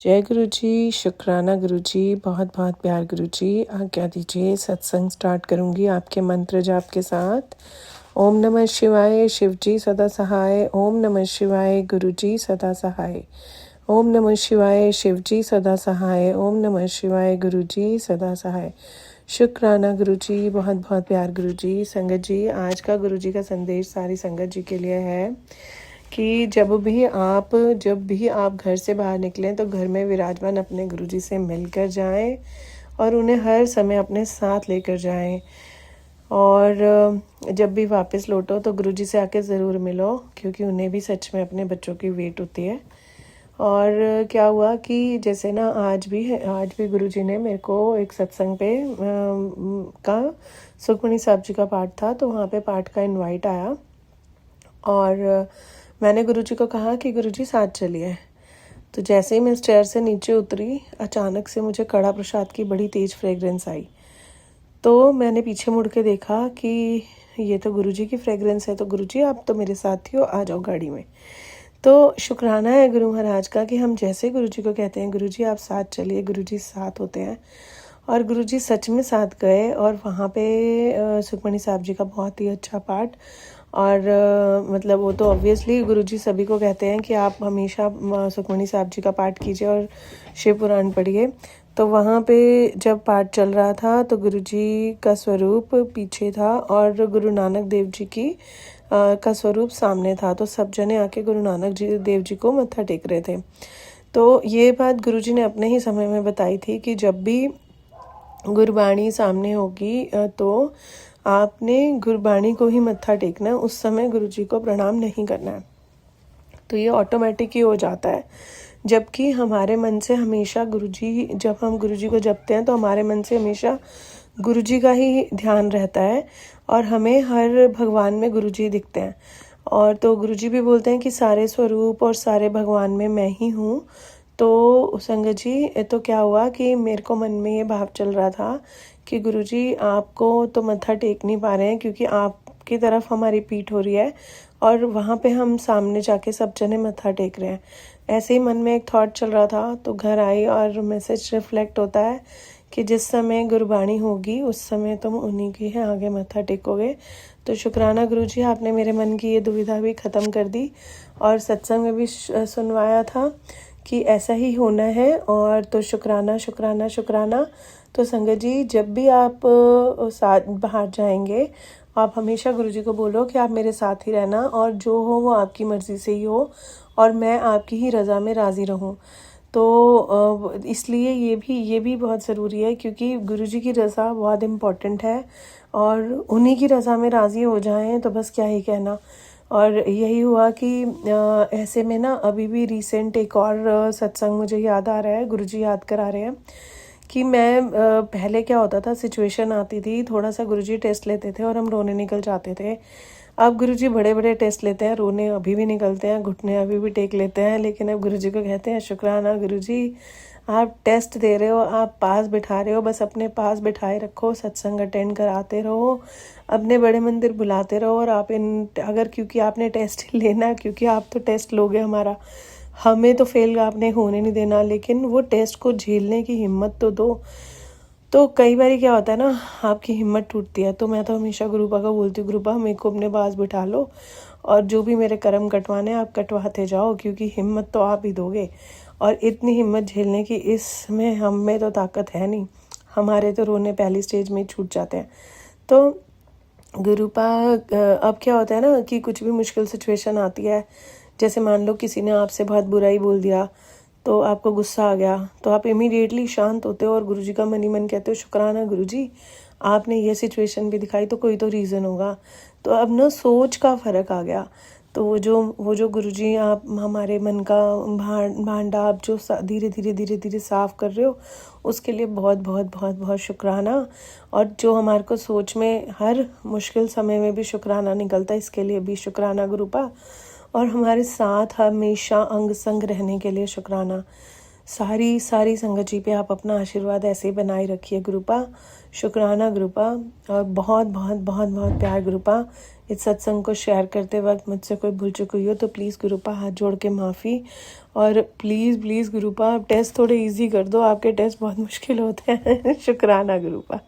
जय गुरु जी, शुक्राना गुरु जी, बहुत बहुत प्यार गुरु जी। आज्ञा दीजिए, सत्संग स्टार्ट करूंगी आपके मंत्र जाप के साथ। ओम नमः शिवाय, शिव जी सदा सहाय। ओम नमः शिवाय, गुरु जी सदा सहाय। ओम नमः शिवाय, शिव जी सदा सहाय। ओम नमः शिवाय, गुरु जी सदा सहाय। शुक्राना गुरु जी, बहुत बहुत प्यार गुरु जी। संगत जी, आज का गुरु जी का संदेश सारी संगत जी के लिए है कि जब भी आप घर से बाहर निकलें तो घर में विराजमान अपने गुरुजी से मिलकर जाएं और उन्हें हर समय अपने साथ लेकर जाएं। और जब भी वापस लौटो तो गुरुजी से आके ज़रूर मिलो, क्योंकि उन्हें भी सच में अपने बच्चों की वेट होती है। और क्या हुआ कि जैसे ना आज भी गुरुजी ने मेरे को एक सत्संग पे का सुखमणि साहब जी का पाठ था, तो वहाँ पे पाठ का इनवाइट आया और मैंने गुरुजी को कहा कि गुरुजी साथ चलिए। तो जैसे ही मैं स्टेयर से नीचे उतरी, अचानक से मुझे कड़ा प्रसाद की बड़ी तेज़ फ्रेग्रेंस आई। तो मैंने पीछे मुड़ के देखा कि ये तो गुरुजी की फ्रेग्रेंस है। तो गुरुजी, आप तो मेरे साथ ही हो, आ जाओ गाड़ी में। तो शुक्राना है गुरु महाराज का कि हम जैसे गुरुजी को कहते हैं गुरुजी आप साथ चलिए, गुरुजी साथ होते हैं। और गुरुजी सच में साथ गए और वहाँ पे सुखमणि साहब जी का बहुत ही अच्छा पाठ। और मतलब वो तो ऑब्वियसली गुरुजी सभी को कहते हैं कि आप हमेशा सुखमणि साहब जी का पाठ कीजिए और शिव पुराण पढ़िए। तो वहाँ पे जब पाठ चल रहा था तो गुरुजी का स्वरूप पीछे था और गुरु नानक देव जी की का स्वरूप सामने था। तो सब जने आके गुरु नानक देव जी को मत्था टेक रहे थे। तो ये बात गुरुजी ने अपने ही समय में बताई थी कि जब भी गुरबाणी सामने होगी तो आपने गुरबाणी को ही मत्था टेकना है, उस समय गुरुजी को प्रणाम नहीं करना है। तो ये ऑटोमेटिक ही हो जाता है। जबकि हमारे मन से हमेशा गुरुजी, जब हम गुरुजी को जपते हैं तो हमारे मन से हमेशा गुरुजी का ही ध्यान रहता है और हमें हर भगवान में गुरुजी दिखते हैं। और तो गुरुजी भी बोलते हैं कि सारे स्वरूप और सारे भगवान में मैं ही हूँ। तो संगत जी, तो क्या हुआ कि मेरे को मन में ये भाव चल रहा था कि गुरुजी आपको तो मत्था टेक नहीं पा रहे हैं क्योंकि आपकी तरफ हमारी पीठ हो रही है और वहाँ पे हम सामने जाके सब जने मत्था टेक रहे हैं। ऐसे ही मन में एक थॉट चल रहा था। तो घर आई और मैसेज रिफ्लेक्ट होता है कि जिस समय गुरबाणी होगी उस समय तुम उन्हीं के हैं आगे मत्था टेकोगे। तो शुक्राना गुरुजी, आपने मेरे मन की ये दुविधा भी ख़त्म कर दी और सत्संग में भी सुनवाया था कि ऐसा ही होना है। और तो शुक्राना शुक्राना शुक्राना। तो संगत जी, जब भी आप साथ बाहर जाएंगे आप हमेशा गुरुजी को बोलो कि आप मेरे साथ ही रहना और जो हो वो आपकी मर्ज़ी से ही हो और मैं आपकी ही रज़ा में राज़ी रहूं। तो इसलिए ये भी बहुत ज़रूरी है क्योंकि गुरुजी की रज़ा बहुत इम्पॉर्टेंट है और उन्हीं की रज़ा में राज़ी हो जाएं तो बस क्या ही कहना। और यही हुआ कि ऐसे में ना अभी भी रिसेंट एक और सत्संग मुझे याद आ रहा है, गुरुजी याद करा रहे हैं कि मैं पहले क्या होता था, सिचुएशन आती थी, थोड़ा सा गुरुजी टेस्ट लेते थे और हम रोने निकल जाते थे। अब गुरुजी बड़े बड़े टेस्ट लेते हैं, रोने अभी भी निकलते हैं, घुटने अभी भी टेक लेते हैं, लेकिन अब गुरुजी को कहते हैं शुक्राना गुरुजी, आप टेस्ट दे रहे हो, आप पास बिठा रहे हो, बस अपने पास बिठाए रखो, सत्संग अटेंड कराते रहो, अपने बड़े मंदिर बुलाते रहो। और आप अगर क्योंकि आपने टेस्ट लेना, क्योंकि आप तो टेस्ट लोगे हमारा, हमें तो फेल आपने होने नहीं देना, लेकिन वो टेस्ट को झेलने की हिम्मत तो दो। तो कई बार क्या होता है ना, आपकी हिम्मत टूटती है। तो मैं तो हमेशा गुरुपा को बोलती हूँ, गुरुपा मेरे को अपने पास बिठा लो और जो भी मेरे कर्म कटवाने आप कटवाते जाओ, क्योंकि हिम्मत तो आप ही दोगे और इतनी हिम्मत झेलने की इसमें हम में तो ताकत है नहीं, हमारे तो रोने पहली स्टेज में छूट जाते हैं। तो गुरुपा, अब क्या होता है ना कि कुछ भी मुश्किल सिचुएशन आती है, जैसे मान लो किसी ने आपसे बहुत बुराई बोल दिया तो आपको गुस्सा आ गया, तो आप इमीडिएटली शांत होते हो और गुरुजी का मन ही मन कहते हो शुक्राना गुरुजी, आपने ये सिचुएशन भी दिखाई तो कोई तो रीज़न होगा। तो अब ना सोच का फ़र्क आ गया। तो वो जो गुरुजी आप हमारे मन का भांडा आप जो धीरे धीरे साफ़ कर रहे हो, उसके लिए बहुत बहुत बहुत बहुत शुक्राना। और जो हमारे को सोच में हर मुश्किल समय में भी शुक्राना निकलता है, इसके लिए भी शुक्राना गुरुपा। और हमारे साथ हमेशा अंग संग रहने के लिए शुक्राना। सारी संगत जी पे आप अपना आशीर्वाद ऐसे ही बनाए रखिए गुरुपा। शुक्राना गुरुपा और बहुत बहुत बहुत बहुत प्यार गुरुपा। इस सत्संग को शेयर करते वक्त मुझसे कोई भूल चुक हुई हो तो प्लीज़ गुरुपा हाथ जोड़ के माफ़ी। और प्लीज़ गुरुपा आप टेस्ट थोड़े इजी कर दो, आपके टेस्ट बहुत मुश्किल होते हैं। शुक्राना गुरुपा।